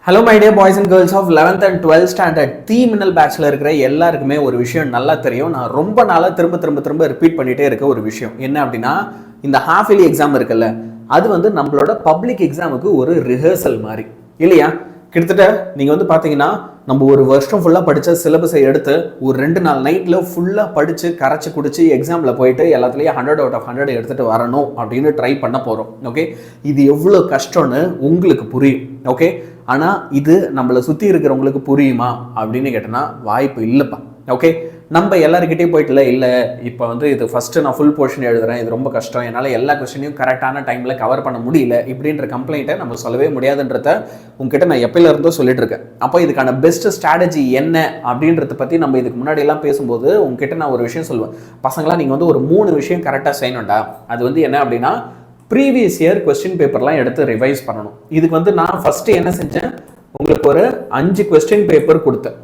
Hello my dear boys and girls of 11th and 12th standard Minnal பேட்ச்ல இருக்கிற எல்லாருக்குமே ஒரு விஷயம் நல்லா தெரியும். நான் ரொம்ப நாளாக திரும்ப ரிப்பீட் பண்ணிட்டே இருக்க ஒரு விஷயம் என்ன அப்படின்னா, இந்த ஹாஃப் இயர்லி எக்ஸாம் இருக்குல்ல, அது வந்து நம்மளோட பப்ளிக் எக்ஸாமுக்கு ஒரு ரிஹர்சல் மாதிரி இல்லையா? கிட்டத்தட்ட நீங்கள் பார்த்தீங்கன்னா நம்ம ஒரு வருஷம் ஃபுல்லாக படித்த சிலபஸை எடுத்து ஒரு 2 நாள் நைட்டில் ஃபுல்லாக படித்து கரைச்சி குடிச்சு எக்ஸாமில் போயிட்டு எல்லாத்துலேயும் 100 out of 100 எடுத்துகிட்டு வரணும் அப்படின்னு ட்ரை பண்ண போகிறோம். ஓகே, இது எவ்வளோ கஷ்டம்னு உங்களுக்கு புரியும். ஓகே, ஆனால் இது நம்மளை சுற்றி இருக்கிறவங்களுக்கு புரியுமா அப்படின்னு கேட்டோன்னா வாய்ப்பு இல்லைப்பா. ஓகே, நம்ம எல்லாருக்கிட்டையும் போயிட்டுல இல்லை இப்போ இது ஃபஸ்ட்டு நான் ஃபுல் போர்ஷன் எழுதுறேன், இது ரொம்ப கஷ்டம், என்னால் எல்லா கொஸ்டினையும் கரெக்டான டைமில் கவர் பண்ண முடியல இப்படின்ற கம்ப்ளைண்ட்டை நம்ம சொல்லவே முடியாதுன்றத உங்ககிட்ட நான் எப்பயில இருந்தோ சொல்லிட்டு இருக்கேன். அப்போ இதுக்கான பெஸ்ட் ஸ்ட்ராட்டஜி என்ன அப்படின்றத பற்றி நம்ம இதுக்கு முன்னாடி எல்லாம் பேசும்போது உங்ககிட்ட நான் ஒரு விஷயம் சொல்லுவேன். பசங்களாம் நீங்கள் ஒரு 3 விஷயம் கரெக்டாக செய்யணும்டா. அது என்ன அப்படின்னா, ப்ரீவியஸ் இயர் கொஸ்டின் பேப்பர்லாம் எடுத்து ரிவைஸ் பண்ணணும். இதுக்கு நான் ஃபஸ்ட்டு என்ன செஞ்சேன், உங்களுக்கு ஒரு 5 கொஸ்டின் பேப்பர் கொடுத்தேன்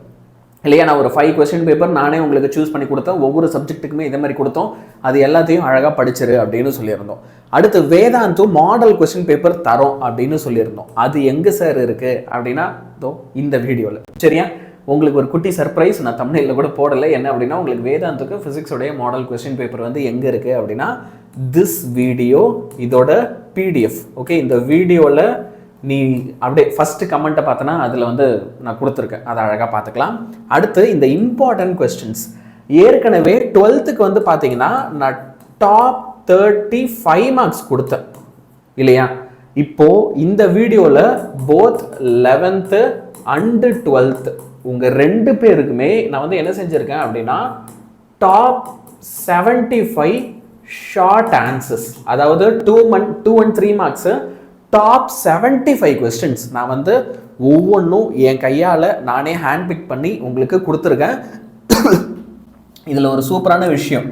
இல்லையா? நான் ஒரு 5 கொஸ்டின் பேப்பர் நானே உங்களுக்கு சூஸ் பண்ணி கொடுத்தேன். ஒவ்வொரு சப்ஜெக்ட்டுக்குமே இதே மாதிரி கொடுத்தோம். அது எல்லாத்தையும் அழகாக படிச்சிரு அப்படின்னு சொல்லியிருந்தோம். அடுத்து வேதாந்தும் மாடல் கொஸ்டின் பேப்பர் தரோம் அப்படின்னு சொல்லியிருந்தோம். அது எங்கே சார் இருக்குது அப்படின்னா, இந்த வீடியோவில். சரியா? உங்களுக்கு ஒரு குட்டி சர்ப்ரைஸ் நான் தமிழில் கூட போடலை. என்ன அப்படின்னா, உங்களுக்கு வேதாந்துக்கு ஃபிசிக்ஸோடைய மாடல் கொஸ்டின் பேப்பர் எங்கே இருக்குது அப்படின்னா, திஸ் வீடியோ இதோட PDF. ஓகே, இந்த வீடியோவில் நீ அப்படியே ஃபஸ்ட்டு கமெண்ட்டை பார்த்தனா அதில் நான் கொடுத்துருக்கேன், அதை அழகாக பார்த்துக்கலாம். அடுத்து இந்த இம்பார்ட்டன்ட் கொஸ்டின்ஸ் ஏற்கனவே 12th பார்த்தீங்கன்னா நான் டாப் 35 மார்க்ஸ் கொடுத்தேன் இல்லையா? இப்போது இந்த வீடியோவில் போத் 11th அண்டு 12th உங்கள் 2 பேருக்குமே நான் என்ன செஞ்சுருக்கேன் அப்படின்னா, டாப் 75 ஷார்ட் ஆன்சர்ஸ், அதாவது 2 and 3 மார்க்ஸு டாப் 75 கொஸ்டின்ஸ் நான் ஒவ்வொன்றும் என் கையால் நானே ஹேண்ட் பிக் பண்ணி உங்களுக்கு கொடுத்துருக்கேன். இதில் ஒரு சூப்பரான விஷயம்,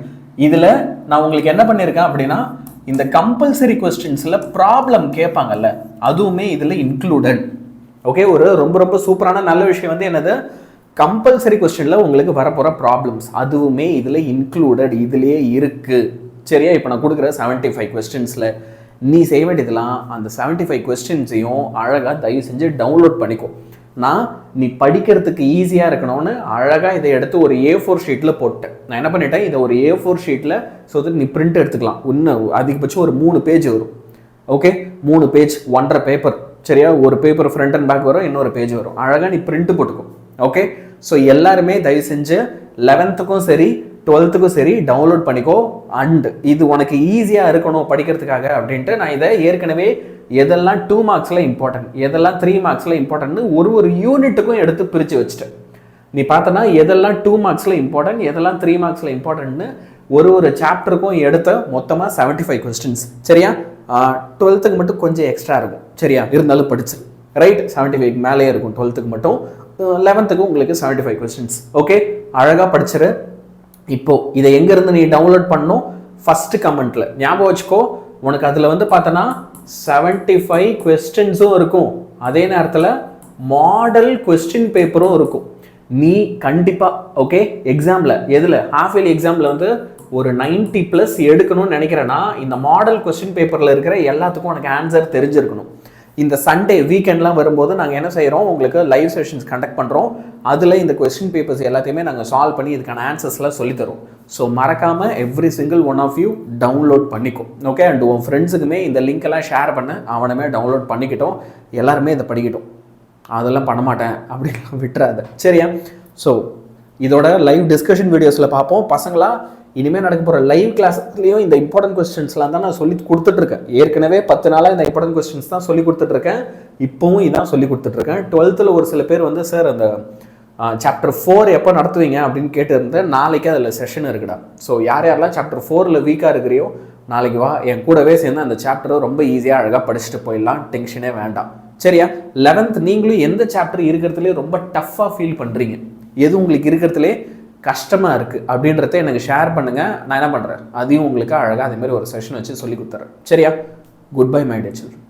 இதில் நான் உங்களுக்கு என்ன பண்ணியிருக்கேன் அப்படின்னா, இந்த கம்பல்சரி கொஸ்டின்ஸில் ப்ராப்ளம் கேட்பாங்கல்ல, அதுவுமே இதில் இன்க்ளூடட். ஓகே, ஒரு ரொம்ப சூப்பரான நல்ல விஷயம் என்னது, கம்பல்சரி கொஸ்டினில் உங்களுக்கு வரப்போகிற ப்ராப்ளம்ஸ் அதுவுமே இதில் இன்க்ளூடட், இதிலே இருக்குது. சரியா? இப்போ நான் கொடுக்குற 75 கொஸ்டின்ஸில் நீ செய்ய வேண்டியதெல்லாம் அந்த 75 கொஸ்டின்ஸையும் அழகாக தயவு செஞ்சு டவுன்லோட் பண்ணிக்கோ. நீ படிக்கிறதுக்கு ஈஸியாக இருக்கணும்னு அழகாக இதை எடுத்து ஒரு A4 ஷீட்டில் போட்டேன். நான் என்ன பண்ணிட்டேன், இதை ஒரு A4 ஷீட்டில் நீ பிரிண்ட் எடுத்துக்கலாம். இன்னும் அதிகபட்சம் ஒரு 3 பேஜ் வரும். Okay, 3 page 1.5 paper. சரியா? ஒரு பேப்பர் ஃப்ரண்ட் அண்ட் பேக் வரும், இன்னொரு பேஜ் வரும். அழகாக நீ பிரிண்ட் போட்டுக்கோ. ஓகே, ஸோ எல்லாருமே தயவு செஞ்சு 11th சரி 12th சரி டவுன்லோட் பண்ணிக்கோ. அண்ட் இது உனக்கு ஈஸியாக இருக்கணும் படிக்கிறதுக்காக அப்படின்ட்டு நான் இதை ஏற்கனவே எதெல்லாம் 2 மார்க்ஸில் இம்பார்ட்டன்ட், எதெல்லாம் 3 மார்க்ஸில் இம்பார்ட்டன்ட்னு ஒரு யூனிட்டுக்கும் எடுத்து பிரித்து வச்சுட்டேன். நீ பார்த்தனா எதெல்லாம் 2 மார்க்ஸில் இம்பார்ட்டன்ட், எதெல்லாம் 3 மார்க்ஸில் இம்பார்ட்டன்ட்னு ஒரு சாப்டருக்கும் எடுத்த மொத்தமாக 75 கொஸ்டின்ஸ். சரியா? 12th மட்டும் கொஞ்சம் எக்ஸ்ட்ரா இருக்கும். சரியா? இருந்தாலும் படிச்சு ரைட், 75 மேலே இருக்கும் 12th மட்டும். 11th உங்களுக்கு 75 கொஸ்டின்ஸ். ஓகே, அழகாக படிச்சிரு. இப்போ இதை எங்கேருந்து நீ டவுன்லோட் பண்ணணும், ஃபஸ்ட்டு கமெண்ட்டில் ஞாபகம் வச்சுக்கோ. உனக்கு அதில் பார்த்தனா 75 கொஸ்டின்ஸும் இருக்கும், அதே நேரத்தில் மாடல் கொஸ்டின் பேப்பரும் இருக்கும். நீ கண்டிப்பாக ஓகே எக்ஸாமில் எதில் ஹாஃப் இயர்லி எக்ஸாமில் ஒரு 90+ எடுக்கணும்னு நினைக்கிறேன்னா, இந்த மாடல் கொஸ்டின் பேப்பரில் இருக்கிற எல்லாத்துக்கும் உனக்கு ஆன்சர் தெரிஞ்சிருக்கணும். இந்த சண்டே வீக்கெண்ட்லாம் வரும்போது நாங்கள் என்ன செய்கிறோம், உங்களுக்கு லைவ் செஷன்ஸ் கண்டக்ட் பண்ணுறோம். அதில் இந்த கொஸ்டின் பேப்பர்ஸ் எல்லாத்தையுமே நாங்கள் சால்வ் பண்ணி இதுக்கான ஆன்சர்ஸ்லாம் சொல்லித்தரோம். ஸோ மறக்காமல் every single one of you download பண்ணிக்கும். ஓகே, அண்ட் உன் ஃப்ரெண்ட்ஸுக்குமே இந்த லிங்க்கெல்லாம் ஷேர் பண்ண, அவனுமே டவுன்லோட் பண்ணிக்கிட்டோம். எல்லாருமே இதை படிக்கட்டும். அதெல்லாம் பண்ண மாட்டேன் அப்படின்னு விட்டுறாத. சரியா? ஸோ இதோட லைவ் டிஸ்கஷன் வீடியோஸில் பார்ப்போம். பசங்களா இனிமேல் நடக்க போகிற லைவ் கிளாஸ்லையும் இந்த இம்பார்ட்டன்ட் கொஸ்டின்ஸ்லாம் தான் நான் சொல்லி கொடுத்துட்ருக்கேன். ஏற்கனவே 10 நாளாக இந்த இம்பார்ட்டன்ட் கொஸ்டின்ஸ் தான் சொல்லி கொடுத்துட்ருக்கேன். இப்போவும் இதான் சொல்லி கொடுத்துட்ருக்கேன். 12th ஒரு சில பேர் சார் அந்த சாப்டர் 4 எப்போ நடத்துவீங்க அப்படின்னு கேட்டுருந்தேன். நாளைக்கு அதில் செஷன் இருக்குடா. ஸோ யாரெல்லாம் சாப்டர் 4 வீக்காக இருக்கிறியோ நாளைக்கு வா, என் கூடவே சேர்ந்து அந்த சாப்டரை ரொம்ப ஈஸியாக அழகாக படிச்சுட்டு போயிடலாம். டென்ஷனே வேண்டாம். சரியா? 11th நீங்களும் எந்த சாப்டர் இருக்கிறதுலே ரொம்ப டஃப்பாக ஃபீல் பண்ணுறீங்க, எது உங்களுக்கு இருக்கிறதுலே கஷ்டமாக இருக்குது அப்படின்றத எனக்கு ஷேர் பண்ணுங்கள். நான் என்ன பண்ணுறேன், அதையும் உங்களுக்கு அழகாக அதேமாதிரி ஒரு செஷன் வச்சு சொல்லி கொடுத்துறேன். சரியா? Good bye my dear children.